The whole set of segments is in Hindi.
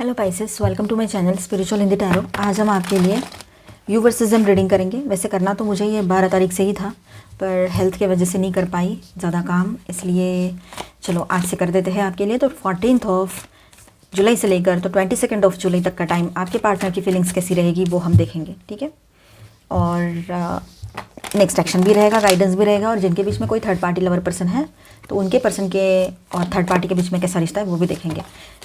Hello Pisces, welcome to my channel spiritual in the tarot. आज हम आपके लिए यू वर्सेस एम रीडिंग करेंगे। वैसे करना तो मुझे ये 12 तारीख से ही था, पर हेल्थ के वजह से नहीं कर पाई, ज़्यादा काम, इसलिए चलो आज से कर देते हैं आपके लिए। तो 14 जुलाई से लेकर तो 22 जुलाई तक का टाइम आपके पार्टनर की फीलिंग्स कैसी रहेगी वो हम देखेंगे, ठीक है। और नेक्स्ट एक्शन भी रहेगा, गाइडेंस भी रहेगा, और जिनके बीच में कोई थर्ड पार्टी लवर पर्सन है तो उनके पर्सन के और थर्ड पार्टी के बीच में कैसा रिश्ता है वो भी देखेंगे।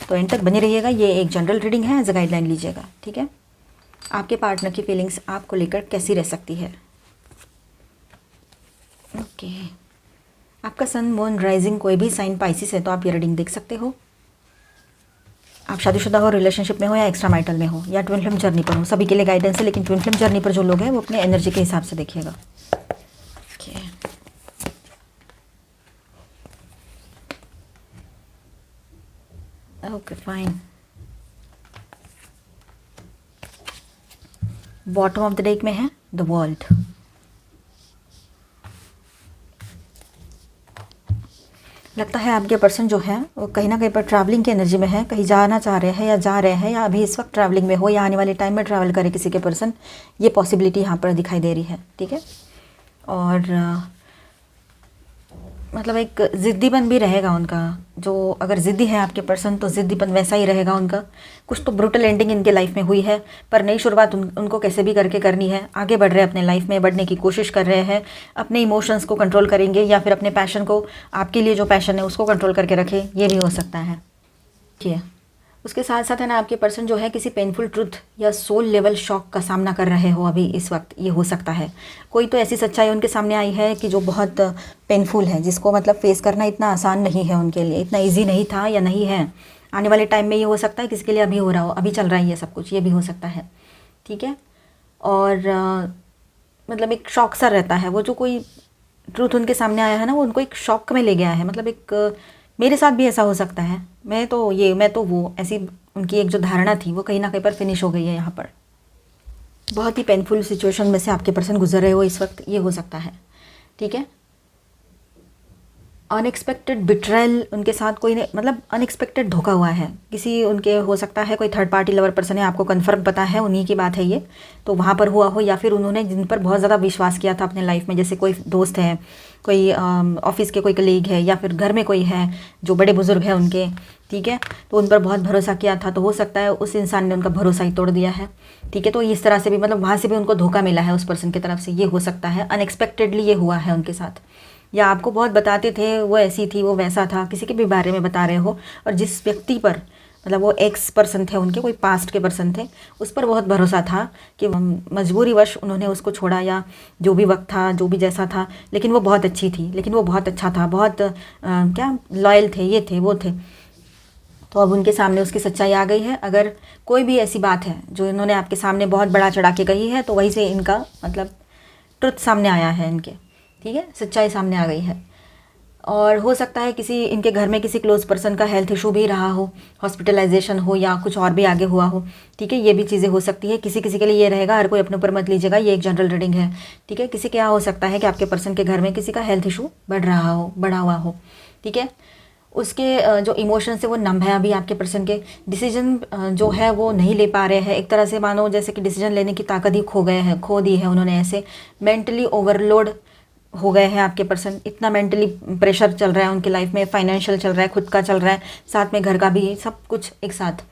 तो एंड तक बने रहिएगा। ये एक जनरल रीडिंग है, एज अ गाइडलाइन लीजिएगा, ठीक है। आपके पार्टनर की फीलिंग्स आपको लेकर कैसी रह सकती है। ओके, आपका सन, मून, राइजिंग कोई भी साइन पाइसिस है तो आप ये रीडिंग देख सकते हो। आप शादीशुदा हो, रिलेशनशिप में हो, या एक्स्ट्रा माइटल में हो, या ट्विन फ्लेम जर्नी पर हो, सभी के लिए गाइडेंस है। लेकिन ट्विन फ्लेम जर्नी पर जो लोग हैं वो अपने एनर्जी के हिसाब से देखिएगा। Okay fine. Bottom of the deck में है द वर्ल्ड। लगता है आपके पर्सन जो है वो कहीं ना कहीं पर ट्रैवलिंग की एनर्जी में है, कहीं जाना चाह रहे हैं या जा रहे हैं, या अभी इस वक्त ट्रैवलिंग में हो, या आने वाले टाइम में ट्रैवल करे किसी के पर्सन। ये पॉसिबिलिटी यहाँ पर दिखाई दे रही है, ठीक है। और मतलब एक ज़िद्दीपन भी रहेगा उनका। जो अगर ज़िद्दी है आपके पर्सन तो ज़िद्दीपन वैसा ही रहेगा उनका। कुछ तो ब्रूटल एंडिंग इनके लाइफ में हुई है, पर नई शुरुआत उनको कैसे भी करके करनी है। आगे बढ़ रहे हैं, अपने लाइफ में बढ़ने की कोशिश कर रहे हैं, अपने इमोशंस को कंट्रोल करेंगे, या फिर अपने पैशन को, आपके लिए जो पैशन है उसको कंट्रोल करके रखें, ये भी हो सकता है, ठीक है। उसके साथ साथ है ना, आपके पर्सन जो है किसी पेनफुल ट्रुथ या सोल लेवल शॉक का सामना कर रहे हो अभी इस वक्त, ये हो सकता है। कोई तो ऐसी सच्चाई उनके सामने आई है कि जो बहुत पेनफुल है, जिसको मतलब फेस करना इतना आसान नहीं है उनके लिए, इतना इजी नहीं था या नहीं है। आने वाले टाइम में ये हो सकता है किसी के लिए अभी हो रहा हो, अभी चल रहा है ये सब कुछ, ये भी हो सकता है, ठीक है। और मतलब एक शॉक सा रहता है, वो जो कोई ट्रूथ उनके सामने आया है ना, वो उनको एक शॉक में ले गया है। मतलब एक मेरे साथ भी ऐसा हो सकता है, मैं तो वो, ऐसी उनकी एक जो धारणा थी वो कहीं ना कहीं पर फिनिश हो गई है यहाँ पर। बहुत ही पेनफुल सिचुएशन में से आपके पर्सन गुजर रहे हो इस वक्त, ये हो सकता है, ठीक है। अनएक्सपेक्टेड बिट्रायल उनके साथ कोई ने, मतलब अनएक्सपेक्टेड धोखा हुआ है किसी उनके, हो सकता है कोई थर्ड पार्टी लवर पर्सन है, आपको कंफर्म पता है उन्हीं की बात है ये, तो वहाँ पर हुआ हो, या फिर उन्होंने जिन पर बहुत ज़्यादा विश्वास किया था अपने लाइफ में, जैसे कोई दोस्त है, कोई ऑफिस के कोई कलीग है, या फिर घर में कोई है जो बड़े बुजुर्ग हैं उनके, ठीक है, तो उन पर बहुत भरोसा किया था, तो हो सकता है उस इंसान ने उनका भरोसा ही तोड़ दिया है, ठीक है। तो इस तरह से भी मतलब वहाँ से भी उनको धोखा मिला है उस पर्सन की तरफ से, ये हो सकता है। अनएक्सपेक्टेडली ये हुआ है उनके साथ, या आपको बहुत बताते थे वो ऐसी थी, वो वैसा था, किसी के भी बारे में बता रहे हो, और जिस व्यक्ति पर, मतलब वो एक्स पर्सन थे उनके, कोई पास्ट के पर्सन थे, उस पर बहुत भरोसा था कि मजबूरीवश उन्होंने उसको छोड़ा, या जो भी वक्त था, जो भी जैसा था, लेकिन वो बहुत अच्छी थी, लेकिन वो बहुत अच्छा था, बहुत क्या लॉयल थे, ये थे, वो थे। तो अब उनके सामने उसकी सच्चाई आ गई है। अगर कोई भी ऐसी बात है जो इन्होंने आपके सामने बहुत बड़ा चढ़ा के कही है, तो वहीं से इनका मतलब ट्रुथ सामने आया है इनके, ठीक है, सच्चाई सामने आ गई है। और हो सकता है किसी इनके घर में किसी क्लोज पर्सन का हेल्थ इशू भी रहा हो, हॉस्पिटलाइजेशन हो, या कुछ और भी आगे हुआ हो, ठीक है, ये भी चीज़ें हो सकती है। किसी किसी के लिए ये रहेगा, हर कोई अपने ऊपर मत लीजिएगा, ये एक जनरल रीडिंग है, ठीक है। किसी क्या हो सकता है कि आपके पर्सन के घर में किसी का हेल्थ इशू बढ़ा हुआ हो, ठीक है। उसके जो इमोशंस है वो नम है अभी आपके पर्सन के। डिसीजन जो है वो नहीं ले पा रहे हैं, एक तरह से मानो जैसे कि डिसीजन लेने की ताकत ही खो दी है उन्होंने। ऐसे मेंटली ओवरलोड हो गए हैं आपके पर्सन, इतना मेंटली प्रेशर चल रहा है उनकी लाइफ में, फाइनेंशियल चल रहा है, खुद का चल रहा है, साथ में घर का भी, सब कुछ एक साथ।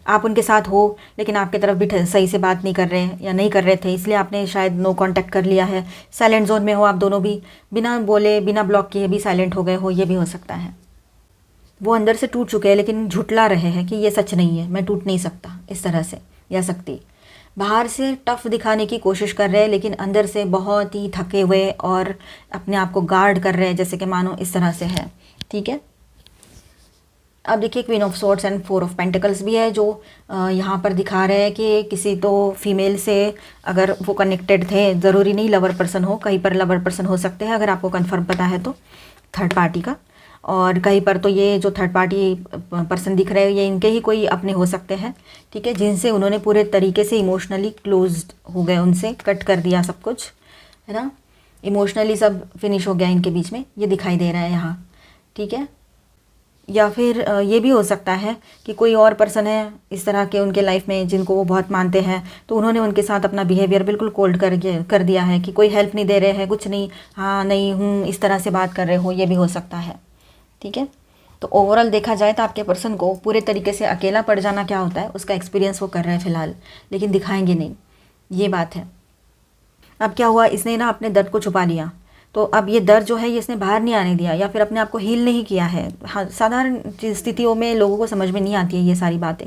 आप उनके साथ हो लेकिन आपकी तरफ भी सही से बात नहीं कर रहे हैं, या नहीं कर रहे थे, इसलिए आपने शायद नो कांटेक्ट कर लिया है। साइलेंट जोन में हो आप दोनों भी, बिना बोले बिना ब्लॉक किए भी साइलेंट हो गए हो, ये भी हो सकता है। वो अंदर से टूट चुके हैं लेकिन झुठला रहे हैं कि ये सच नहीं है, मैं टूट नहीं सकता इस तरह से, या सकती। बाहर से टफ दिखाने की कोशिश कर रहे हैं लेकिन अंदर से बहुत ही थके हुए और अपने आप को गार्ड कर रहे हैं, जैसे कि मानो इस तरह से है, ठीक है। अब देखिए queen of swords and 4 of pentacles भी है, जो यहाँ पर दिखा रहे हैं कि किसी तो फीमेल से अगर वो कनेक्टेड थे, ज़रूरी नहीं लवर पर्सन हो, कहीं पर लवर पर्सन हो सकते हैं अगर आपको कंफर्म पता है तो, थर्ड पार्टी का। और कहीं पर तो ये जो थर्ड पार्टी पर्सन दिख रहे हैं ये इनके ही कोई अपने हो सकते हैं, ठीक है, जिनसे उन्होंने पूरे तरीके से इमोशनली क्लोज्ड हो गए, उनसे कट कर दिया सब कुछ, है ना, इमोशनली सब फिनिश हो गया इनके बीच में, ये दिखाई दे रहा है यहाँ, ठीक है। या फिर ये भी हो सकता है कि कोई और पर्सन है इस तरह के उनके लाइफ में जिनको वो बहुत मानते हैं, तो उन्होंने उनके साथ अपना बिहेवियर बिल्कुल कोल्ड कर दिया है कि कोई हेल्प नहीं दे रहे हैं, कुछ नहीं, हाँ नहीं हूँ, इस तरह से बात कर रहे हो, ये भी हो सकता है। ठीक है, तो ओवरऑल देखा जाए तो आपके पर्सन को पूरे तरीके से अकेला पड़ जाना क्या होता है उसका एक्सपीरियंस वो कर रहे हैं फ़िलहाल, लेकिन दिखाएंगे नहीं, ये बात है। अब क्या हुआ, इसने ना अपने दर्द को छुपा लिया, तो अब ये दर्द जो है ये इसने बाहर नहीं आने दिया या फिर अपने आप को हील नहीं किया है। हाँ, साधारण स्थितियों में लोगों को समझ में नहीं आती है ये सारी बातें।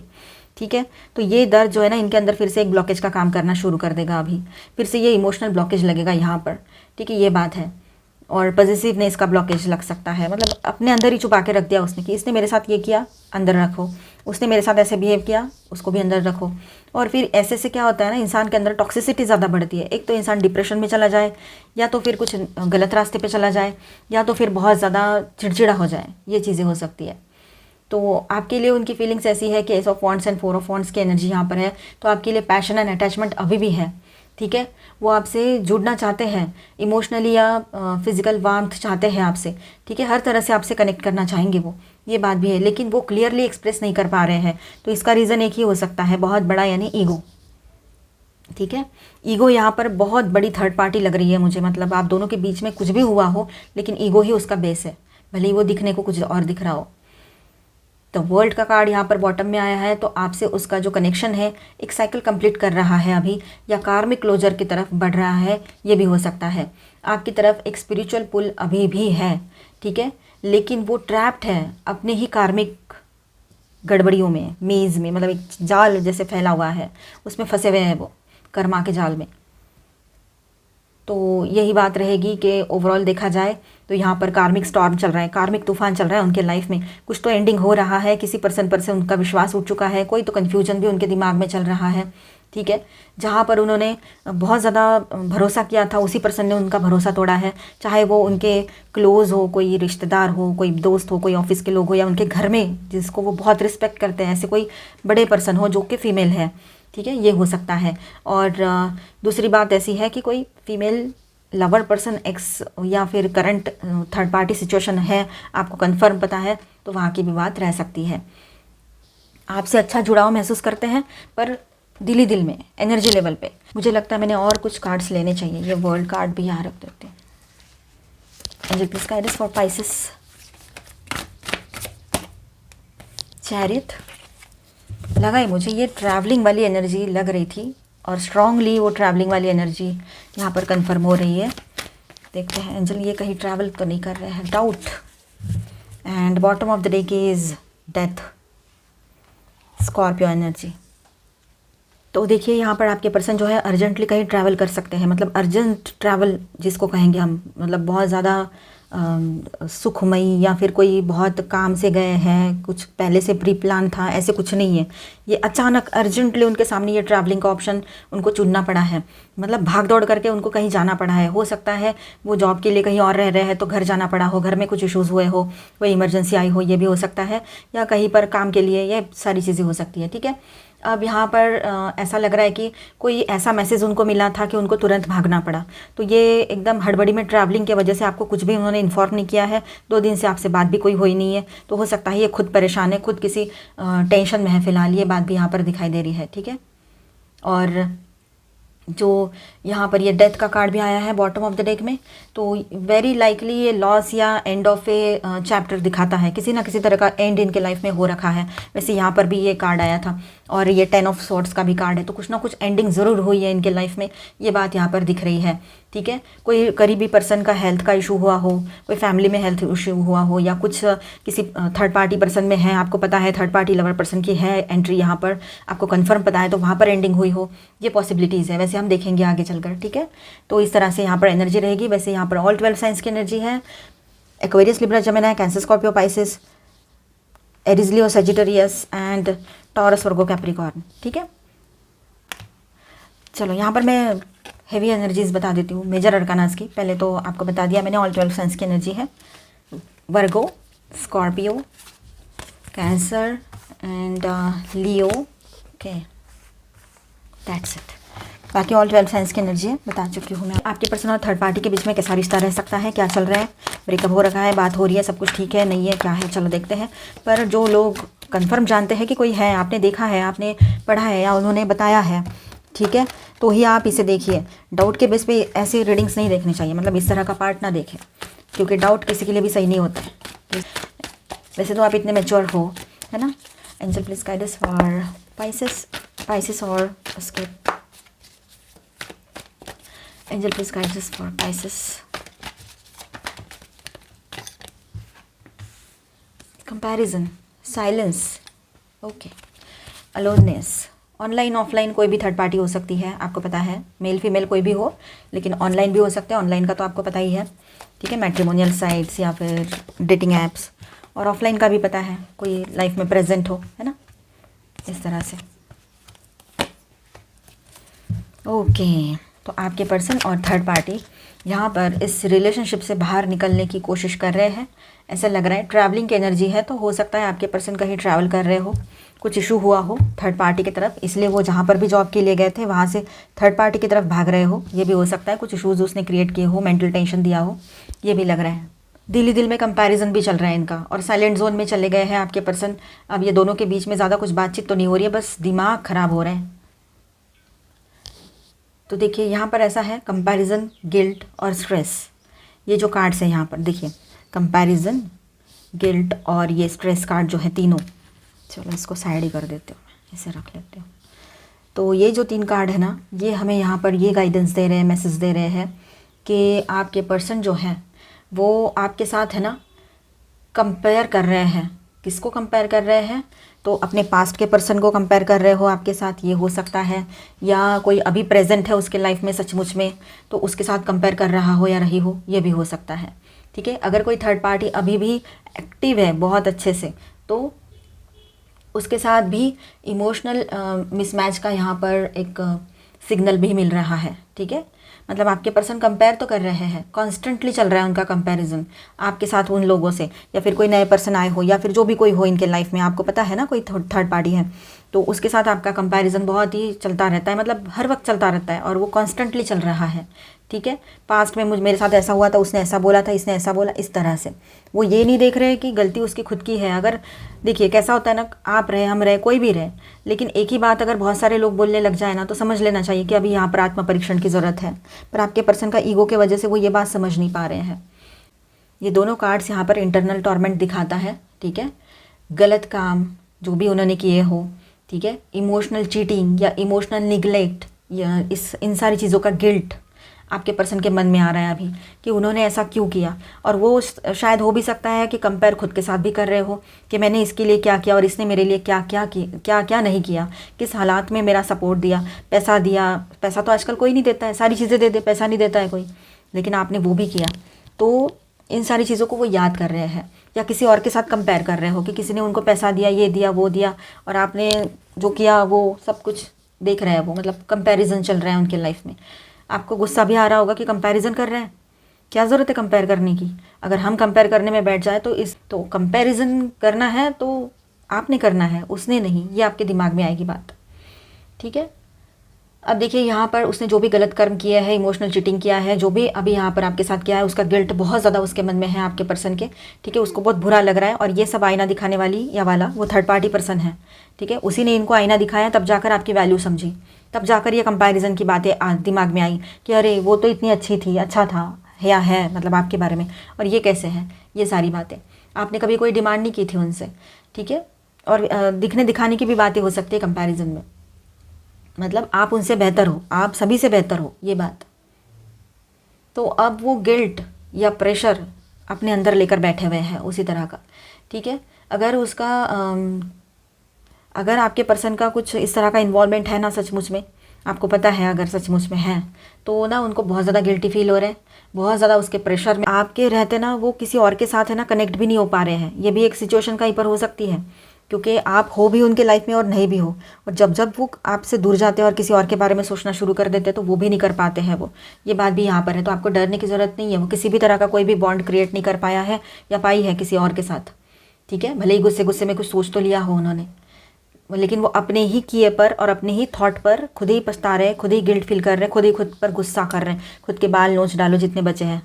ठीक है, तो ये दर्द जो है ना इनके अंदर फिर से एक ब्लॉकेज का काम करना शुरू कर देगा, अभी फिर से ये इमोशनल ब्लॉकेज लगेगा यहाँ पर। ठीक है, ये बात है। और पॉजिटिवनेस का ब्लॉकेज लग सकता है, मतलब अपने अंदर ही छुपा के रख दिया उसने कि इसने मेरे साथ ये किया, अंदर रखो, उसने मेरे साथ ऐसे बिहेव किया, उसको भी अंदर रखो। और फिर ऐसे से क्या होता है ना, इंसान के अंदर टॉक्सिसिटी ज़्यादा बढ़ती है। एक तो इंसान डिप्रेशन में चला जाए, या तो फिर कुछ गलत रास्ते पे चला जाए, या तो फिर बहुत ज़्यादा चिड़चिड़ा हो जाए, ये चीज़ें हो सकती है। तो आपके लिए उनकी फीलिंग्स ऐसी है कि S of wants and four of wants की एनर्जी यहाँ पर है, तो आपके लिए पैशन एंड अटैचमेंट अभी भी है। ठीक है, वो आपसे जुड़ना चाहते हैं, इमोशनली या फिजिकल वार्मथ चाहते हैं आपसे। ठीक है, हर तरह से आपसे कनेक्ट करना चाहेंगे वो, ये बात भी है, लेकिन वो क्लियरली एक्सप्रेस नहीं कर पा रहे हैं। तो इसका रीज़न एक ही हो सकता है, बहुत बड़ा, यानी ईगो। ठीक है, ईगो यहाँ पर बहुत बड़ी थर्ड पार्टी लग रही है मुझे, मतलब आप दोनों के बीच में कुछ भी हुआ हो लेकिन ईगो ही उसका बेस है, भले ही वो दिखने को कुछ और दिख रहा हो। तो वर्ल्ड का कार्ड यहाँ पर बॉटम में आया है, तो आपसे उसका जो कनेक्शन है एक साइकिल कंप्लीट कर रहा है अभी, या कार्मिक क्लोजर की तरफ बढ़ रहा है, ये भी हो सकता है। आपकी तरफ एक स्पिरिचुअल पुल अभी भी है। ठीक है, लेकिन वो ट्रैप्ड है अपने ही कार्मिक गड़बड़ियों में, मेज़ में, मतलब एक जाल जैसे फैला हुआ है, उसमें फंसे हुए हैं वो कर्मा के जाल में। तो यही बात रहेगी कि ओवरऑल देखा जाए तो यहाँ पर कार्मिक स्टॉर्म चल रहा है, कार्मिक तूफान चल रहा है उनके लाइफ में। कुछ तो एंडिंग हो रहा है, किसी पर्सन पर से उनका विश्वास उठ चुका है, कोई तो कन्फ्यूजन भी उनके दिमाग में चल रहा है। ठीक है, जहाँ पर उन्होंने बहुत ज़्यादा भरोसा किया था, उसी पर्सन ने उनका भरोसा तोड़ा है, चाहे वो उनके क्लोज़ हो, कोई रिश्तेदार हो, कोई दोस्त हो, कोई ऑफिस के लोग हो, या उनके घर में जिसको वो बहुत रिस्पेक्ट करते हैं, ऐसे कोई बड़े पर्सन हो जो कि फ़ीमेल है। ठीक है, ये हो सकता है। और दूसरी बात ऐसी है कि कोई फीमेल लवर पर्सन एक्स या फिर करंट थर्ड पार्टी सिचुएशन है, आपको कंफर्म पता है, तो वहाँ की भी बात रह सकती है। आपसे अच्छा जुड़ाव महसूस करते हैं, पर दिल ही दिल में, एनर्जी लेवल पे। मुझे लगता है मैंने और कुछ कार्ड्स लेने चाहिए, ये वर्ल्ड कार्ड भी यहाँ रख देते हैं। Angel please guidance for Pisces. Chariot लगा ही मुझे, ये ट्रैवलिंग वाली एनर्जी लग रही थी, और स्ट्रांगली वो ट्रैवलिंग वाली एनर्जी यहाँ पर कंफर्म हो रही है। देखते हैं एंजल ये कहीं ट्रैवल तो नहीं कर रहे हैं। Doubt and bottom of the day की इज डेथ, स्कॉर्पियो एनर्जी। तो देखिए यहाँ पर आपके पर्सन जो है अर्जेंटली कहीं ट्रैवल कर सकते हैं, मतलब अर्जेंट ट्रैवल जिसको कहेंगे हम, मतलब बहुत ज़्यादा सुखमयी, या फिर कोई बहुत काम से गए हैं, कुछ पहले से प्री प्लान था, ऐसे कुछ नहीं है। ये अचानक अर्जेंटली उनके सामने ये ट्रैवलिंग का ऑप्शन उनको चुनना पड़ा है, मतलब भाग दौड़ करके उनको कहीं जाना पड़ा है। हो सकता है वो जॉब के लिए कहीं और रह रहे हैं तो घर जाना पड़ा हो, घर में कुछ इश्यूज़ हुए हो, कोई इमरजेंसी आई हो, ये भी हो सकता है, या कहीं पर काम के लिए, ये सारी चीज़ें हो सकती है। ठीक है, अब यहाँ पर ऐसा लग रहा है कि कोई ऐसा मैसेज उनको मिला था कि उनको तुरंत भागना पड़ा, तो ये एकदम हड़बड़ी में ट्रैवलिंग की वजह से आपको कुछ भी उन्होंने इन्फॉर्म नहीं किया है, 2 दिन से आपसे बात भी कोई हुई नहीं है, तो हो सकता है ये खुद परेशान है, खुद किसी टेंशन में है फ़िलहाल, ये बात भी यहाँ पर दिखाई दे रही है। ठीक है, और जो यहाँ पर ये डेथ का कार्ड भी आया है बॉटम ऑफ द डेक में, तो वेरी लाइकली ये लॉस या एंड ऑफ ए चैप्टर दिखाता है, किसी ना किसी तरह का एंड इनके लाइफ में हो रखा है। वैसे यहाँ पर भी ये कार्ड आया था, और ये 10 ऑफ स्वॉर्ड्स का भी कार्ड है, तो कुछ ना कुछ एंडिंग ज़रूर हुई है इनके लाइफ में, ये बात यहाँ पर दिख रही है। ठीक है, कोई करीबी पर्सन का हेल्थ का इशू हुआ हो, कोई फैमिली में हेल्थ इशू हुआ हो, या कुछ किसी थर्ड पार्टी पर्सन में है, आपको पता है थर्ड पार्टी लवर पर्सन की है एंट्री यहाँ पर, आपको कंफर्म पता है, तो वहाँ पर एंडिंग हुई हो, ये पॉसिबिलिटीज़ है। वैसे हम देखेंगे आगे चलकर। ठीक है, तो इस तरह से यहाँ पर एनर्जी रहेगी। वैसे यहाँ पर ऑल 12 साइंस की एनर्जी है, Aquarius, Libra, Gemini, cancer, Scorpio, Pisces, Aries, Leo, Sagittarius and taurus, Virgo, Capricorn. ठीक है, चलो यहाँ पर मैं हेवी एनर्जीज बता देती हूँ, मेजर अरकानास की। पहले तो आपको बता दिया मैंने, ऑल 12 साइंस की एनर्जी है, Virgo, Scorpio, cancer and Leo. Okay, that's it. बाकी ऑल 12 साइंस की एनर्जी है, बता चुकी हूँ मैं। आपके पर्सन और थर्ड पार्टी के बीच में कैसा रिश्ता रह सकता है, क्या चल रहा है, ब्रेकअप हो रखा है, बात हो रही है, सब कुछ ठीक है नहीं है, क्या है, चलो देखते हैं। पर जो लोग कंफर्म जानते हैं कि कोई है, आपने देखा है, आपने पढ़ा है या उन्होंने बताया है, ठीक है, तो ही आप इसे देखिए। डाउट के बेस पे ऐसी रीडिंग्स नहीं देखनी चाहिए, मतलब इस तरह का पार्ट ना देखें, क्योंकि डाउट किसी के लिए भी सही नहीं होता है। वैसे तो आप इतने मैच्योर हो, है ना। Angel please guide us for Pisces और उसके angel please guide us for Pisces. Comparison, silence, okay, aloneness, online offline कोई भी थर्ड पार्टी हो सकती है, आपको पता है, मेल फीमेल कोई भी हो, लेकिन ऑनलाइन भी हो सकते हैं, ऑनलाइन का तो आपको पता ही है, ठीक है, मैट्रिमोनियल साइट्स या फिर डेटिंग ऐप्स, और ऑफलाइन का भी पता है, कोई लाइफ में प्रेजेंट हो, है ना, इस तरह से। ओके, तो आपके पर्सन और थर्ड पार्टी यहाँ पर इस रिलेशनशिप से बाहर निकलने की कोशिश कर रहे हैं, ऐसा लग रहा है। ट्रैवलिंग की एनर्जी है, तो हो सकता है आपके पर्सन कहीं ट्रैवल कर रहे हो, कुछ इशू हुआ हो थर्ड पार्टी की तरफ, इसलिए वो जहाँ पर भी जॉब के लिए गए थे वहाँ से थर्ड पार्टी की तरफ भाग रहे हो, ये भी हो सकता है। कुछ इशूज़ उसने क्रिएट किए हो, मेंटल टेंशन दिया हो, ये भी लग रहा है। दिल ही दिल में कंपैरिजन भी चल रहा है इनका, और साइलेंट जोन में चले गए हैं आपके पर्सन। अब ये दोनों के बीच में ज़्यादा कुछ बातचीत तो नहीं हो रही है, बस दिमाग ख़राब हो रहे हैं। तो देखिए यहाँ पर ऐसा है, कंपैरिजन, गिल्ट और स्ट्रेस, ये जो कार्ड्स हैं यहाँ पर देखिए, कंपैरिजन, गिल्ट और ये स्ट्रेस कार्ड जो है तीनों, चलो इसको साइड ही कर देते हो, इसे रख लेते हो। तो ये जो 3 कार्ड है ना, ये हमें यहाँ पर ये गाइडेंस दे रहे हैं, मैसेज दे रहे हैं कि आपके पर्सन जो है वो आपके साथ है ना कंपेयर कर रहे हैं। किसको कंपेयर कर रहे हैं? तो अपने पास्ट के पर्सन को कंपेयर कर रहे हो आपके साथ, ये हो सकता है, या कोई अभी प्रेजेंट है उसके लाइफ में सचमुच में, तो उसके साथ कंपेयर कर रहा हो या रही हो, ये भी हो सकता है, ठीक है। अगर कोई थर्ड पार्टी अभी भी एक्टिव है बहुत अच्छे से, तो उसके साथ भी इमोशनल मिसमैच का यहाँ पर एक सिग्नल भी मिल रहा है, ठीक है। मतलब आपके पर्सन कंपेयर तो कर रहे हैं, कॉन्स्टेंटली चल रहा है उनका कंपैरिजन आपके साथ उन लोगों से, या फिर कोई नए पर्सन आए हो, या फिर जो भी कोई हो इनके लाइफ में, आपको पता है ना कोई थर्ड पार्टी है, तो उसके साथ आपका कंपैरिजन बहुत ही चलता रहता है, मतलब हर वक्त चलता रहता है, और वो कॉन्स्टेंटली चल रहा है, ठीक है। पास्ट में मेरे साथ ऐसा हुआ था, उसने ऐसा बोला था, इसने ऐसा बोला, इस तरह से। वो ये नहीं देख रहे कि गलती उसकी खुद की है। अगर देखिए कैसा होता है ना, आप रहे, हम रहे, कोई भी रहे, लेकिन एक ही बात अगर बहुत सारे लोग बोलने लग जाए ना, तो समझ लेना चाहिए कि अभी यहाँ पर आत्म परीक्षण की ज़रूरत है। पर आपके पर्सन का ईगो के वजह से वो ये बात समझ नहीं पा रहे हैं। ये दोनों कार्ड्स यहाँ पर इंटरनल टॉर्मेंट दिखाता है, ठीक है। गलत काम जो भी उन्होंने किए हो, ठीक है, इमोशनल चीटिंग या इमोशनल निगलेक्ट, या इन सारी चीज़ों का गिल्ट आपके पर्सन के मन में आ रहा है अभी, कि उन्होंने ऐसा क्यों किया। और वो शायद हो भी सकता है कि कंपेयर खुद के साथ भी कर रहे हो, कि मैंने इसके लिए क्या किया और इसने मेरे लिए क्या क्या नहीं किया, किस हालात में मेरा सपोर्ट दिया, पैसा दिया। पैसा तो आजकल कोई नहीं देता है, सारी चीज़ें दे दे, पैसा नहीं देता है कोई, लेकिन आपने वो भी किया। तो इन सारी चीज़ों को वो याद कर रहे हैं, या किसी और के साथ कंपेयर कर रहे हो कि किसी ने उनको पैसा दिया, ये दिया, वो दिया, और आपने जो किया वो सब कुछ देख रहे हैं वो, मतलब कंपैरिजन चल रहा है उनके लाइफ में। आपको गुस्सा भी आ रहा होगा कि कंपैरिजन कर रहे हैं, क्या ज़रूरत है कंपेयर करने की। अगर हम कंपेयर करने में बैठ जाए तो कंपैरिजन करना है तो आपने करना है, उसने नहीं, ये आपके दिमाग में आएगी बात, ठीक है। अब देखिए यहाँ पर उसने जो भी गलत कर्म किया है, इमोशनल चीटिंग किया है, जो भी अभी यहाँ पर आपके साथ किया है, उसका गिल्ट बहुत ज़्यादा उसके मन में है आपके पर्सन के, ठीक है। उसको बहुत बुरा लग रहा है, और ये सब आईना दिखाने वाली या वाला वो थर्ड पार्टी पर्सन है, ठीक है। उसी ने इनको आईना दिखाया, तब जाकर आपकी वैल्यू समझी, तब जाकर ये कंपैरिजन की बातें दिमाग में आई कि अरे वो तो इतनी अच्छी थी, अच्छा था, या है मतलब आपके बारे में, और ये कैसे है। ये सारी बातें आपने कभी कोई डिमांड नहीं की थी उनसे, ठीक है। और दिखने दिखाने की भी बातें हो सकती है कंपैरिजन में, मतलब आप उनसे बेहतर हो, आप सभी से बेहतर हो, ये बात। तो अब वो गिल्ट या प्रेशर अपने अंदर लेकर बैठे हुए हैं उसी तरह का, ठीक है। अगर आपके पर्सन का कुछ इस तरह का इन्वॉल्वमेंट है ना सचमुच में, आपको पता है अगर सचमुच में है, तो ना उनको बहुत ज़्यादा गिल्टी फील हो रहे हैं, बहुत ज़्यादा उसके प्रेशर में आपके रहते ना वो किसी और के साथ है ना कनेक्ट भी नहीं हो पा रहे हैं। ये भी एक सिचुएशन कहीं पर हो सकती है, क्योंकि आप हो भी उनके लाइफ में और नहीं भी हो, और जब जब वो आपसे दूर जाते हैं और किसी और के बारे में सोचना शुरू कर देते हैं, तो वो भी नहीं कर पाते हैं वो, ये बात भी यहाँ पर है। तो आपको डरने की ज़रूरत नहीं है, वो किसी भी तरह का कोई भी बॉन्ड क्रिएट नहीं कर पाया है या पाई है किसी और के साथ, ठीक है। भले ही गुस्से गुस्से में कुछ सोच तो लिया हो उन्होंने, लेकिन वो अपने ही किए पर और अपने ही थॉट पर खुद ही पछता रहे, खुद ही गिल्ट फील कर रहे हैं, खुद ही खुद पर गुस्सा कर रहे हैं, खुद के बाल नोच डालो जितने बचे हैं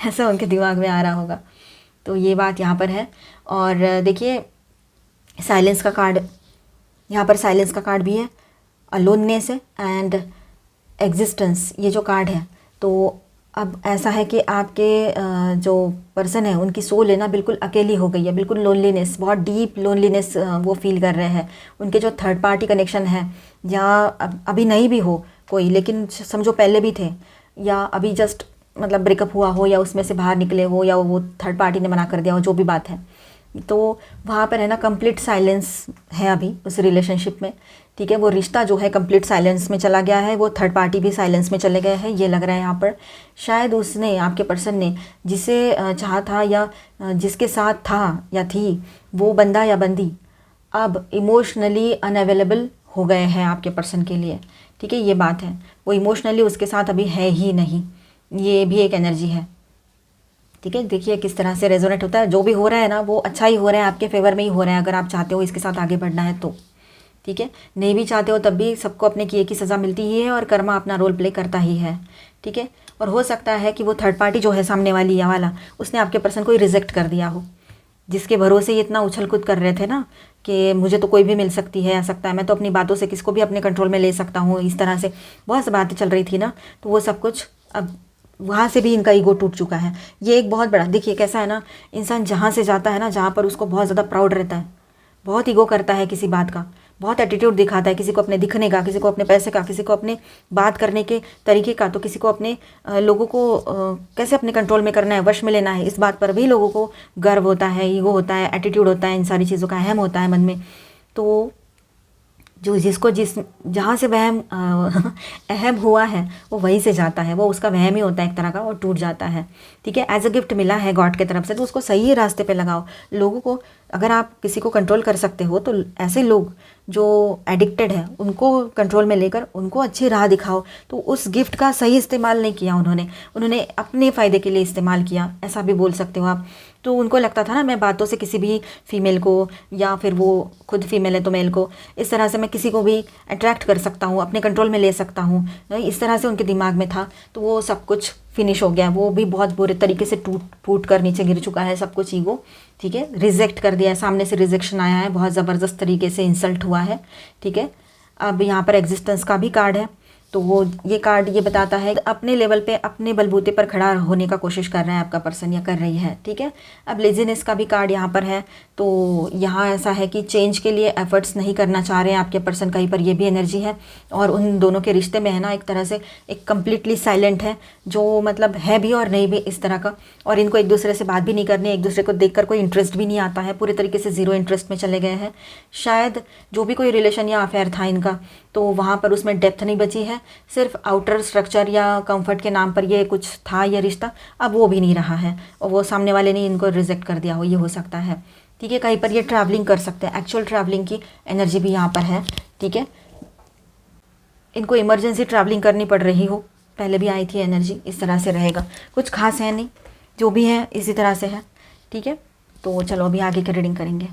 ऐसा उनके दिमाग में आ रहा होगा। तो ये बात यहाँ पर है। और देखिए साइलेंस का कार्ड, यहाँ पर साइलेंस का कार्ड भी है, अलोननेस है एंड एग्जिस्टेंस, ये जो कार्ड है। तो अब ऐसा है कि आपके जो पर्सन है उनकी सोल है ना बिल्कुल अकेली हो गई है, बिल्कुल लोनलीनेस, बहुत डीप लोनलीनेस वो फील कर रहे हैं। उनके जो थर्ड पार्टी कनेक्शन है, या अभी नहीं भी हो कोई, लेकिन समझो पहले भी थे, या अभी जस्ट मतलब ब्रेकअप हुआ हो, या उसमें से बाहर निकले हो, या वो थर्ड पार्टी ने मना कर दिया हो, जो भी बात है, तो वहाँ पर है ना कंप्लीट साइलेंस है अभी उस रिलेशनशिप में। ठीक है, वो रिश्ता जो है कंप्लीट साइलेंस में चला गया है, वो थर्ड पार्टी भी साइलेंस में चले गए हैं, ये लग रहा है यहाँ पर। शायद उसने, आपके पर्सन ने जिसे चाहा था या जिसके साथ था या थी, वो बंदा या बंदी अब इमोशनली अनअवेलेबल हो गए हैं आपके पर्सन के लिए। ठीक है, ये बात है, वो इमोशनली उसके साथ अभी है ही नहीं, ये भी एक एनर्जी है। ठीक है, देखिए किस तरह से रेजोनेट होता है। जो भी हो रहा है ना वो अच्छा ही हो रहा है, आपके फेवर में ही हो रहा है, अगर आप चाहते हो इसके साथ आगे बढ़ना है तो। ठीक है, नहीं भी चाहते हो तब भी सबको अपने किए की सज़ा मिलती ही है, और कर्मा अपना रोल प्ले करता ही है। ठीक है, और हो सकता है कि वो थर्ड पार्टी जो है सामने वाली या वाला, उसने आपके पर्सन को ही रिजेक्ट कर दिया हो, जिसके भरोसे ये इतना उछल कूद कर रहे थे ना कि मुझे तो कोई भी मिल सकती है, आ सकता है, मैं तो अपनी बातों से किसको भी अपने कंट्रोल में ले सकता हूँ, इस तरह से बहुत सी बातें चल रही थी ना, तो वो सब कुछ अब वहाँ से भी इनका ईगो टूट चुका है। ये एक बहुत बड़ा, देखिए कैसा है ना, इंसान जहाँ से जाता है ना, जहाँ पर उसको बहुत ज़्यादा प्राउड रहता है, बहुत ईगो करता है किसी बात का, बहुत एटीट्यूड दिखाता है, किसी को अपने दिखने का, किसी को अपने पैसे का, किसी को अपने बात करने के तरीके का, तो किसी को अपने लोगों को कैसे अपने कंट्रोल में करना है, वश में लेना है, इस बात पर भी लोगों को गर्व होता है, ईगो होता है, एटीट्यूड होता है, इन सारी चीज़ों का अहम होता है मन में। तो जो जिसको जहाँ से वहम अहम हुआ है वो वहीं से जाता है, वो उसका वहम ही होता है एक तरह का, और टूट जाता है। ठीक है, एज अ गिफ्ट मिला है गॉड की तरफ से, तो उसको सही रास्ते पे लगाओ। लोगों को, अगर आप किसी को कंट्रोल कर सकते हो तो ऐसे लोग जो एडिक्टेड है उनको कंट्रोल में लेकर उनको अच्छी राह दिखाओ। तो उस गिफ्ट का सही इस्तेमाल नहीं किया उन्होंने अपने फ़ायदे के लिए इस्तेमाल किया, ऐसा भी बोल सकते हो आप। तो उनको लगता था ना मैं बातों से किसी भी फीमेल को, या फिर वो खुद फीमेल है तो मेल को, इस तरह से मैं किसी को भी अट्रैक्ट कर सकता हूँ, अपने कंट्रोल में ले सकता हूँ, इस तरह से उनके दिमाग में था। तो वो सब कुछ फिनिश हो गया, वो भी बहुत बुरे तरीके से टूट फूट कर नीचे गिर चुका है सब कुछ, ईगो। ठीक है, रिजेक्ट कर दिया है, सामने से रिजेक्शन आया है, बहुत ज़बरदस्त तरीके से इंसल्ट हुआ है। ठीक है, अब यहाँ पर एग्जिस्टेंस का भी कार्ड है, तो वो ये कार्ड ये बताता है अपने लेवल पे अपने बलबूते पर खड़ा होने का कोशिश कर रहा है आपका पर्सन या कर रही है। ठीक है, अब लेजीनेस का भी कार्ड यहाँ पर है, तो यहाँ ऐसा है कि चेंज के लिए एफर्ट्स नहीं करना चाह रहे हैं आपके पर्सन, कहीं पर ये भी एनर्जी है। और उन दोनों के रिश्ते में है ना एक तरह से एक कम्प्लीटली साइलेंट है, जो मतलब है भी और नहीं भी इस तरह का, और इनको एक दूसरे से बात भी नहीं करनी, एक दूसरे को देखकर कोई इंटरेस्ट भी नहीं आता है, पूरे तरीके से ज़ीरो इंटरेस्ट में चले गए हैं। शायद जो भी कोई रिलेशन या अफेयर था इनका, तो वहाँ पर उसमें डेप्थ नहीं बची है, सिर्फ आउटर स्ट्रक्चर या कंफर्ट के नाम पर ये कुछ था ये रिश्ता, अब वो भी नहीं रहा है, और वो सामने वाले ने इनको रिजेक्ट कर दिया हो, ये हो सकता है। ठीक है, कहीं पर ये ट्रैवलिंग कर सकते हैं, एक्चुअल ट्रैवलिंग की एनर्जी भी यहाँ पर है। ठीक है, इनको इमरजेंसी ट्रैवलिंग करनी पड़ रही हो, पहले भी आई थी एनर्जी, इस तरह से रहेगा, कुछ खास है नहीं, जो भी है इसी तरह से है। ठीक है, तो चलो अभी आगे की रीडिंग करेंगे।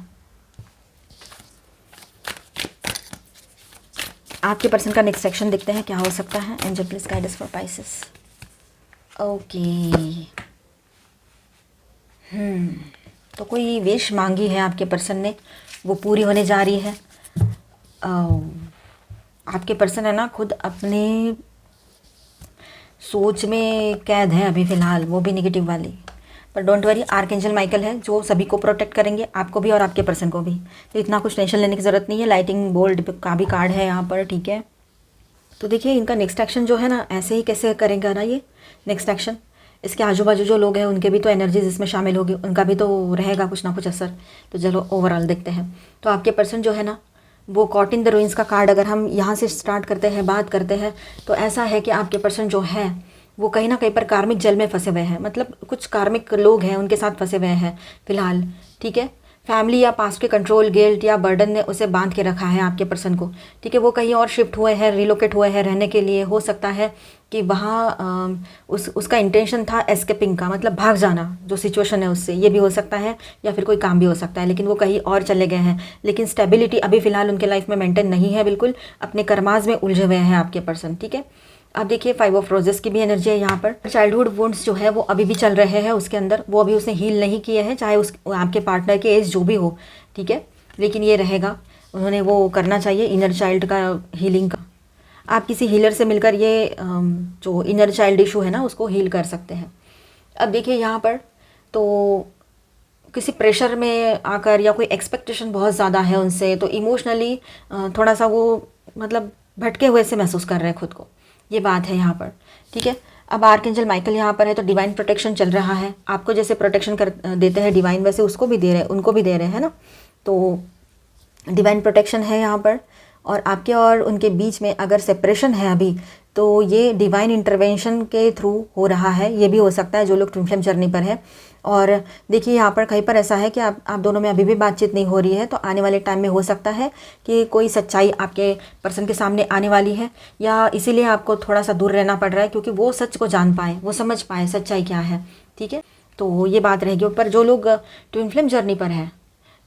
आपके पर्सन का नेक्स्ट सेक्शन देखते हैं क्या हो सकता है। Angel please guide us for Pisces. Okay, तो कोई विश मांगी है आपके पर्सन ने, वो पूरी होने जा रही है। आपके पर्सन है ना खुद अपने सोच में कैद है अभी फ़िलहाल, वो भी नेगेटिव वाली, पर डोंट वरी, आर्कएंजल माइकल है जो सभी को प्रोटेक्ट करेंगे, आपको भी और आपके पर्सन को भी, तो इतना कुछ टेंशन लेने की ज़रूरत नहीं है। लाइटिंग बोल्ड का भी कार्ड है यहाँ पर। ठीक है, तो देखिए इनका नेक्स्ट एक्शन जो है ना, ऐसे ही कैसे करेंगे ना ये नेक्स्ट एक्शन, इसके आजू बाजू जो लोग हैं उनके भी तो एनर्जीज इसमें शामिल होगी, उनका भी तो रहेगा कुछ ना कुछ असर। तो चलो ओवरऑल देखते हैं। तो आपके पर्सन जो है ना, वो कॉट इन द रूइंस का कार्ड अगर हम यहाँ से स्टार्ट करते हैं, बात करते हैं, तो ऐसा है कि आपके पर्सन जो है वो कहीं ना कहीं पर कार्मिक जल में फंसे हुए हैं, मतलब कुछ कार्मिक लोग हैं उनके साथ फंसे हुए हैं फ़िलहाल। ठीक है, फैमिली या पास्ट के कंट्रोल, गिल्ट या बर्डन ने उसे बांध के रखा है आपके पर्सन को, ठीक है। वो कहीं और शिफ्ट हुए हैं, रिलोकेट हुए हैं रहने के लिए। हो सकता है कि वहाँ उसका इंटेंशन था एस्केपिंग का, मतलब भाग जाना जो सिचुएशन है उससे, ये भी हो सकता है, या फिर कोई काम भी हो सकता है। लेकिन वो कहीं और चले गए हैं, लेकिन स्टेबिलिटी अभी फ़िलहाल उनके लाइफ में मेंटेन नहीं है, बिल्कुल अपने कर्माज में उलझे हुए हैं आपके पर्सन, ठीक है। अब देखिए 5 ऑफ रोजेस की भी एनर्जी है यहाँ पर। चाइल्डहुड वुंड्स जो है वो अभी भी चल रहे हैं उसके अंदर, वो अभी उसने हील नहीं किए हैं, चाहे उस आपके पार्टनर के एज जो भी हो, ठीक है, लेकिन ये रहेगा, उन्होंने वो करना चाहिए इनर चाइल्ड का हीलिंग का। आप किसी हीलर से मिलकर ये जो इनर चाइल्ड इशू है ना उसको हील कर सकते हैं। अब देखिए यहाँ पर तो किसी प्रेशर में आकर या कोई एक्सपेक्टेशन बहुत ज़्यादा है उनसे, तो इमोशनली थोड़ा सा वो मतलब भटके हुए से महसूस कर रहे हैं खुद को, ये बात है यहाँ पर, ठीक है। अब आर्कएंजल माइकल यहाँ पर है, तो डिवाइन प्रोटेक्शन चल रहा है। आपको जैसे प्रोटेक्शन कर देते हैं डिवाइन, वैसे उसको भी दे रहे हैं, उनको भी दे रहे हैं ना, तो डिवाइन प्रोटेक्शन है यहाँ पर। और आपके और उनके बीच में अगर सेपरेशन है अभी, तो ये डिवाइन इंटरवेंशन के थ्रू हो रहा है, ये भी हो सकता है जो लोग ट्विन फ्लेम जर्नी पर है। और देखिए यहाँ पर कहीं पर ऐसा है कि आप दोनों में अभी भी बातचीत नहीं हो रही है, तो आने वाले टाइम में हो सकता है कि कोई सच्चाई आपके पर्सन के सामने आने वाली है, या इसीलिए आपको थोड़ा सा दूर रहना पड़ रहा है, क्योंकि वो सच को जान पाए, वो समझ पाए सच्चाई क्या है, ठीक है। तो ये बात रहेगी। पर जो लोग ट्विन फ्लेम जर्नी पर है,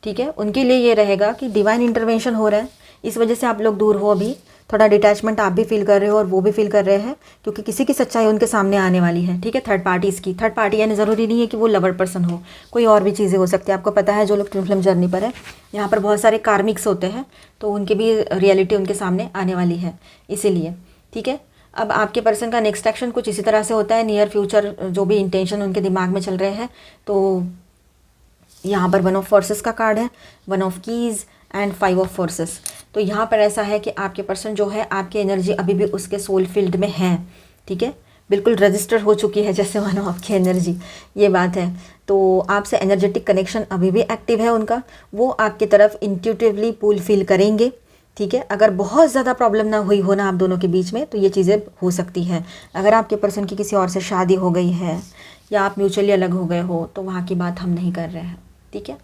ठीक है, उनके लिए ये रहेगा कि डिवाइन इंटरवेंशन हो रहा है, इस वजह से आप लोग दूर हो अभी, थोड़ा डिटैचमेंट आप भी फील कर रहे हो और वो भी फील कर रहे हैं, क्योंकि किसी की सच्चाई उनके सामने आने वाली है, ठीक है। थर्ड पार्टी, इसकी थर्ड पार्टी यानी ज़रूरी नहीं है कि वो लवर पर्सन हो, कोई और भी चीज़ें हो सकती है। आपको पता है जो लोग ट्विन फ्लेम जर्नी पर है, यहाँ पर बहुत सारे कार्मिक्स होते हैं, तो उनकी भी रियलिटी उनके सामने आने वाली है, इसीलिए, ठीक है। अब आपके पर्सन का नेक्स्ट एक्शन कुछ इसी तरह से होता है, नियर फ्यूचर जो भी इंटेंशन उनके दिमाग में चल रहे हैं। तो यहाँ पर 1 ऑफ फोर्सेस का कार्ड है, 1 of keys and 5 of forces. तो यहाँ पर ऐसा है कि आपके पर्सन जो है, आपकी एनर्जी अभी भी उसके सोल फील्ड में है, ठीक है, बिल्कुल रजिस्टर हो चुकी है जैसे मानो आपकी एनर्जी, ये बात है। तो आपसे एनर्जेटिक कनेक्शन अभी भी एक्टिव है उनका, वो आपकी तरफ इंट्यूटिवली पुल फील करेंगे, ठीक है। अगर बहुत ज़्यादा प्रॉब्लम ना हुई हो ना आप दोनों के बीच में, तो ये चीज़ें हो सकती है। अगर आपके पर्सन की किसी और से शादी हो गई है या आप म्यूचुअली अलग हो गए हो, तो वहाँ की बात हम नहीं कर रहे हैं, ठीक है।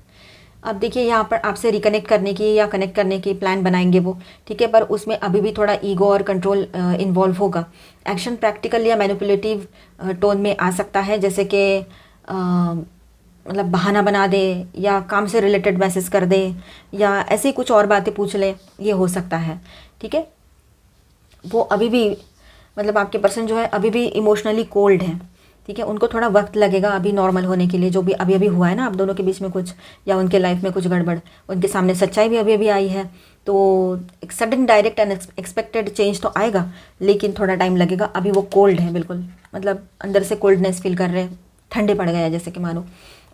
अब देखिए यहाँ पर आपसे रिकनेक्ट करने की या कनेक्ट करने की प्लान बनाएंगे वो, ठीक है, पर उसमें अभी भी थोड़ा ईगो और कंट्रोल इन्वॉल्व होगा। एक्शन प्रैक्टिकल या मैनिपुलेटिव टोन में आ सकता है, जैसे कि मतलब बहाना बना दे, या काम से रिलेटेड मैसेज कर दे, या ऐसे ही कुछ और बातें पूछ ले, ये हो सकता है, ठीक है। वो अभी भी मतलब आपके पर्सन जो है अभी भी इमोशनली कोल्ड है, ठीक है। उनको थोड़ा वक्त लगेगा अभी नॉर्मल होने के लिए, जो भी अभी अभी हुआ है ना आप दोनों के बीच में कुछ, या उनके लाइफ में कुछ गड़बड़, उनके सामने सच्चाई भी अभी अभी आई है, तो एक sudden direct and expected change तो आएगा, लेकिन थोड़ा टाइम लगेगा। अभी वो कोल्ड है बिल्कुल, मतलब अंदर से कोल्डनेस फील कर रहे हैं, ठंडे पड़ गए हैं जैसे कि मानो।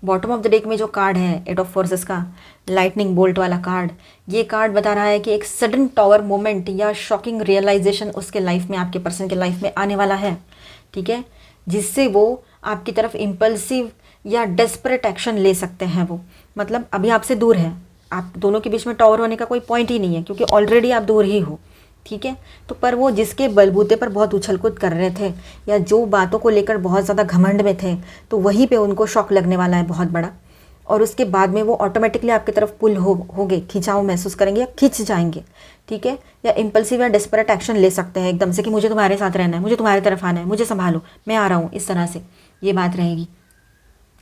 बॉटम ऑफ द डेक में जो कार्ड है 8 ऑफ फोर्सेस का लाइटनिंग बोल्ट वाला कार्ड, ये कार्ड बता रहा है कि एक सडन टावर मोमेंट या शॉकिंग रियलाइजेशन उसके लाइफ में, आपके पर्सन के लाइफ में आने वाला है, ठीक है, जिससे वो आपकी तरफ इम्पल्सिव या डेस्परेट एक्शन ले सकते हैं। वो मतलब अभी आपसे दूर है, आप दोनों के बीच में टावर होने का कोई पॉइंट ही नहीं है, क्योंकि ऑलरेडी आप दूर ही हो, ठीक है। तो पर वो जिसके बलबूते पर बहुत उछल कूद कर रहे थे, या जो बातों को लेकर बहुत ज़्यादा घमंड में थे, तो वहीं पे उनको शॉक लगने वाला है बहुत बड़ा, और उसके बाद में वो ऑटोमेटिकली आपकी तरफ पुल होगे, खिंचाव महसूस करेंगे या खिंच जाएंगे, ठीक है। या इम्पल्सिव या डेस्परेट एक्शन ले सकते हैं एकदम से कि मुझे तुम्हारे साथ रहना है, मुझे तुम्हारी तरफ आना है, मुझे संभालो, मैं आ रहा हूँ, इस तरह से ये बात रहेगी।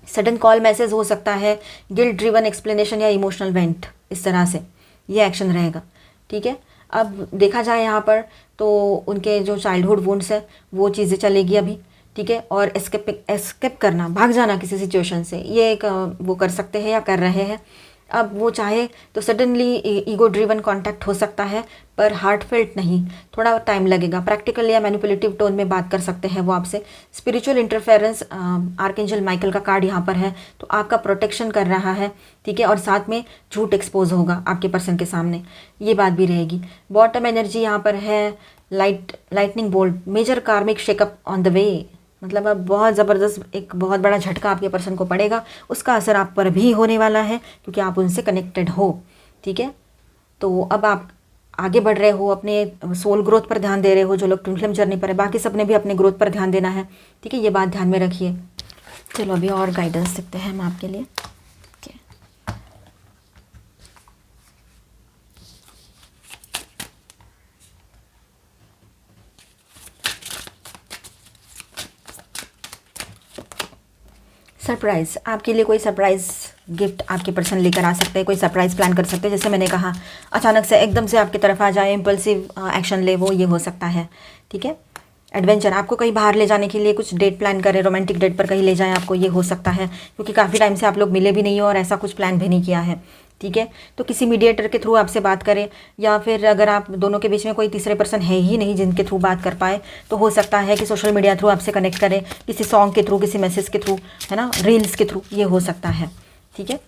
सडन कॉल मैसेज हो सकता है, गिल्ट ड्रिवन एक्सप्लेनेशन या इमोशनल वेंट, इस तरह से ये एक्शन रहेगा, ठीक है। अब देखा जाए यहाँ पर तो उनके जो चाइल्डहुड वुंड्स है वो चीज़ें चलेगी अभी, ठीक है। और एस्केप करना, भाग जाना किसी सिचुएशन से, ये एक वो कर सकते हैं या कर रहे हैं। अब वो चाहे तो सडनली ईगो ड्रिवन कांटेक्ट हो सकता है, पर हार्टफेल्ट नहीं, थोड़ा टाइम लगेगा। प्रैक्टिकल या मैनिपुलेटिव टोन में बात कर सकते हैं वो आपसे। स्पिरिचुअल इंटरफेरेंस, आर्कएंजल माइकल का कार्ड यहाँ पर है, तो आपका प्रोटेक्शन कर रहा है, ठीक है। और साथ में झूठ एक्सपोज होगा आपके पर्सन के सामने, ये बात भी रहेगी। बॉटम एनर्जी यहाँ पर है लाइटनिंग बोल्ट, मेजर कार्मिक शेकअप ऑन द वे, मतलब अब बहुत ज़बरदस्त एक बहुत बड़ा झटका आपके पर्सन को पड़ेगा, उसका असर आप पर भी होने वाला है, क्योंकि आप उनसे कनेक्टेड हो, ठीक है। तो अब आप आगे बढ़ रहे हो, अपने सोल ग्रोथ पर ध्यान दे रहे हो, जो लोग ट्विन फ्लेम जर्नी पर है, बाकी सबने भी अपने ग्रोथ पर ध्यान देना है, ठीक है, ये बात ध्यान में रखिए। चलो अभी और गाइडेंस देखते हैं हम आपके लिए। सरप्राइज़, आपके लिए कोई सरप्राइज़ गिफ्ट आपके पर्सन लेकर आ सकते हैं, कोई सरप्राइज़ प्लान कर सकते हैं। जैसे मैंने कहा, अचानक से एकदम से आपकी तरफ आ जाए, इम्पल्सिव एक्शन ले, वो ये हो सकता है। ठीक है। एडवेंचर, आपको कहीं बाहर ले जाने के लिए कुछ डेट प्लान करें, रोमांटिक डेट पर कहीं ले जाएं आपको, ये हो सकता है, क्योंकि काफ़ी टाइम से आप लोग मिले भी नहीं हो और ऐसा कुछ प्लान भी नहीं किया है। ठीक है। तो किसी मीडिएटर के थ्रू आपसे बात करें, या फिर अगर आप दोनों के बीच में कोई तीसरे पर्सन है ही नहीं जिनके थ्रू बात कर पाए, तो हो सकता है कि सोशल मीडिया थ्रू आपसे कनेक्ट करें, किसी सॉन्ग के थ्रू, किसी मैसेज के थ्रू, है ना, रील्स के थ्रू, ये हो सकता है। ठीक है।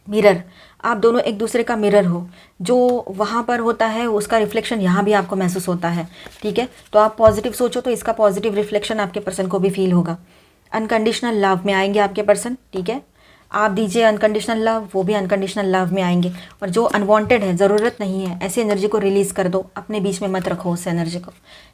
मिरर, आप दोनों एक दूसरे का मिरर हो, जो वहाँ पर होता है उसका रिफ्लेक्शन यहाँ भी आपको महसूस होता है। ठीक है। तो आप पॉजिटिव सोचो तो इसका पॉजिटिव रिफ्लेक्शन आपके पर्सन को भी फील होगा। अनकंडीशनल लव में आएंगे आपके पर्सन। ठीक है। आप दीजिए अनकंडीशनल लव, वो भी अनकंडीशनल लव में आएंगे। और जो अनवांटेड है, ज़रूरत नहीं है, ऐसी एनर्जी को रिलीज़ कर दो, अपने बीच में मत रखो उस एनर्जी को।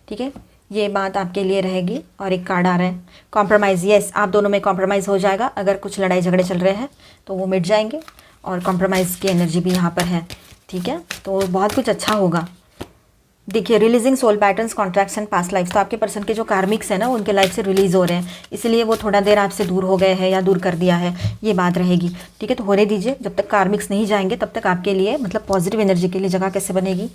ठीक है। ये बात आपके लिए रहेगी। और एक कार्ड आ रहा है कॉम्प्रोमाइज़। येस, आप दोनों में कॉम्प्रोमाइज़ हो जाएगा। अगर कुछ लड़ाई झगड़े चल रहे हैं तो वो मिट जाएंगे, और कॉम्प्रोमाइज़ की एनर्जी भी यहाँ पर है। ठीक है। तो बहुत कुछ अच्छा होगा। देखिए, releasing soul patterns, contracts and past life, तो आपके पर्सन के जो कार्मिक्स है ना, उनके लाइफ से रिलीज हो रहे हैं, इसलिए वो थोड़ा देर आपसे दूर हो गए हैं या दूर कर दिया है, ये बात रहेगी। ठीक है। तो होने दीजिए, जब तक कार्मिक्स नहीं जाएंगे तब तक आपके लिए, मतलब पॉजिटिव एनर्जी के लिए जगह कैसे बनेगी।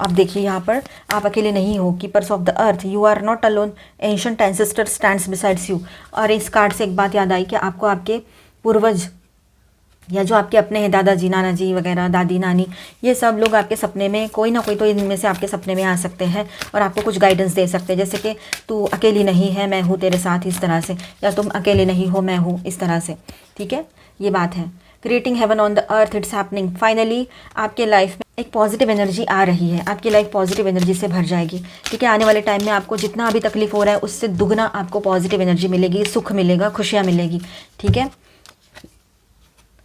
आप देखिए, यहाँ पर आप अकेले नहीं हो। Keepers of the earth, you are not alone, ancient ancestor stands besides you. और इस कार्ड से एक बात याद आई कि आपको आपके पूर्वज, या जो आपके अपने हैं, दादाजी, नाना जी वगैरह, दादी, नानी, ये सब लोग आपके सपने में, कोई ना कोई तो इनमें से आपके सपने में आ सकते हैं और आपको कुछ गाइडेंस दे सकते हैं, जैसे कि तू अकेली नहीं है, मैं हूँ तेरे साथ, इस तरह से, या तुम अकेले नहीं हो, मैं हूँ, इस तरह से। ठीक है। ये बात है। Creating heaven on the earth, it's happening. Finally आपके लाइफ में एक पॉजिटिव एनर्जी आ रही है, आपकी लाइफ पॉजिटिव एनर्जी से भर जाएगी। ठीक है। आने वाले टाइम में आपको जितना अभी तकलीफ हो रहा है उससे दुगना आपको पॉजिटिव एनर्जी मिलेगी, सुख मिलेगा, खुशियाँ मिलेगी। ठीक है।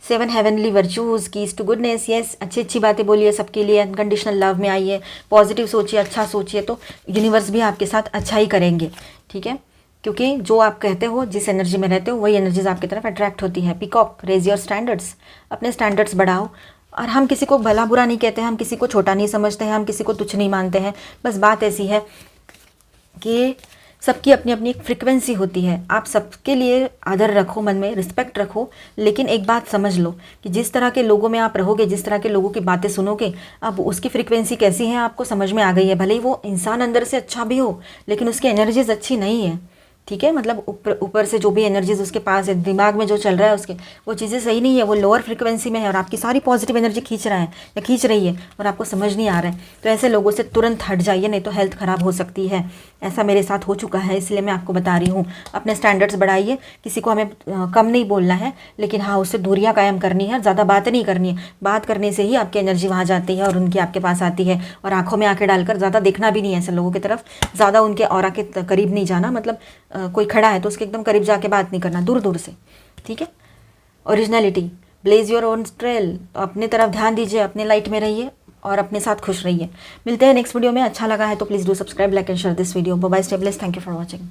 7 heavenly virtues, keys to goodness. Yes, अच्छी अच्छी बातें बोलिए सबके लिए, अनकंडीशनल लव में आइए, पॉजिटिव सोचिए, अच्छा सोचिए, तो यूनिवर्स भी आपके साथ अच्छा ही करेंगे। ठीक है। क्योंकि जो आप कहते हो, जिस एनर्जी में रहते हो, वही एनर्जीज आपकी तरफ अट्रैक्ट होती है। पीकॉक, रेज योर स्टैंडर्ड्स, अपने स्टैंडर्ड्स बढ़ाओ। और हम किसी को भला बुरा नहीं कहते हैं, हम किसी को छोटा नहीं समझते हैं, हम किसी को तुच्छ नहीं मानते हैं। बस बात ऐसी है कि सबकी अपनी अपनी एक फ्रिक्वेंसी होती है। आप सबके लिए आदर रखो, मन में रिस्पेक्ट रखो, लेकिन एक बात समझ लो कि जिस तरह के लोगों में आप रहोगे, जिस तरह के लोगों की बातें सुनोगे, अब उसकी फ्रिक्वेंसी कैसी है आपको समझ में आ गई है। भले ही वो इंसान अंदर से अच्छा भी हो, लेकिन उसकी एनर्जीज अच्छी नहीं है। ठीक है। मतलब ऊपर से जो भी एनर्जीज उसके पास है, दिमाग में जो चल रहा है उसके, वो चीज़ें सही नहीं है, वो लोअर फ्रिक्वेंसी में है और आपकी सारी पॉजिटिव एनर्जी खींच रहा है या खींच रही है और आपको समझ नहीं आ रहा है। तो ऐसे लोगों से तुरंत हट जाइए, नहीं तो हेल्थ ख़राब हो सकती है। ऐसा मेरे साथ हो चुका है, इसलिए मैं आपको बता रही हूँ। अपने स्टैंडर्ड्स बढ़ाइए, किसी को हमें कम नहीं बोलना है, लेकिन हाँ, उससे दूरियाँ कायम करनी है, ज़्यादा बात नहीं करनी है। बात करने से ही आपकी एनर्जी वहाँ जाती है और उनकी आपके पास आती है। और आंखों में आंखें डालकर ज़्यादा देखना भी नहीं है ऐसे लोगों की तरफ, ज़्यादा उनके ऑरा के करीब नहीं जाना। मतलब कोई खड़ा है तो उसके एकदम करीब जाके बात नहीं करना, दूर दूर से। ठीक है। Originality, blaze your own trail, अपने तरफ ध्यान दीजिए, अपने लाइट में रहिए और अपने साथ खुश रहिए। मिलते हैं नेक्स्ट वीडियो में। अच्छा लगा है तो please do subscribe, like and share this video. Bye bye, stay blessed, thank you for watching.